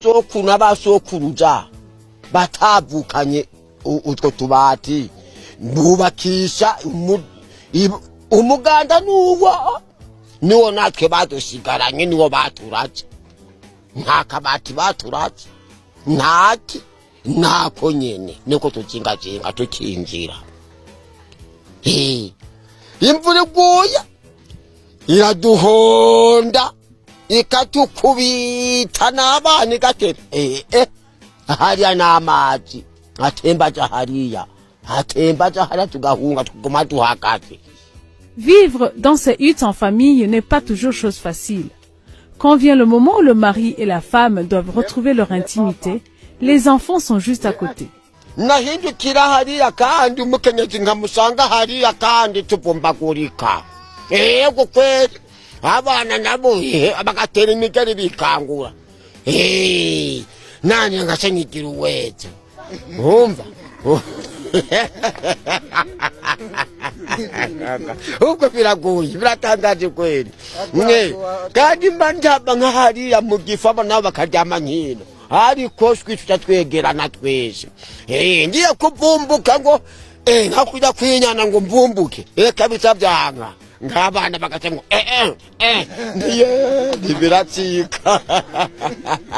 basokuru n'abasokuruza batavukanye utwo tubati bubakisha umuganda niwo natwe badusigaranye niwo baturaje nta kabati baturaje ntako nyene niko tukingakinga tukinjira imvura iguye iraduhonda ikatukubita n'abana igatera hariya n'amazi atemba hariya tugahunga tuguma duhagaze. Vivre dans ces huttes en famille n'est pas toujours chose facile. Quand vient le moment où le mari et la femme doivent retrouver leur intimité, les enfants sont juste à côté. Nahindukira hariya kandi umukenyezi nkamusanga hariya kandi tuvumbagurika. Yego kweli abana nabo bagatera imigeri bikangura. Nani ngasenyigira uwezo. Umva. Ubwo biragoye biratangaje kweli. Kandi mbandaba nka hariya mu gifaba nabo bakaryama nkino. Ariko twita twegerana twese. Ngiye kuvumbuka ngo nkakujya kwinyana ngo mvumbuke. Kabisa byanga. Ngabana bagatemwe ndiye biratsika.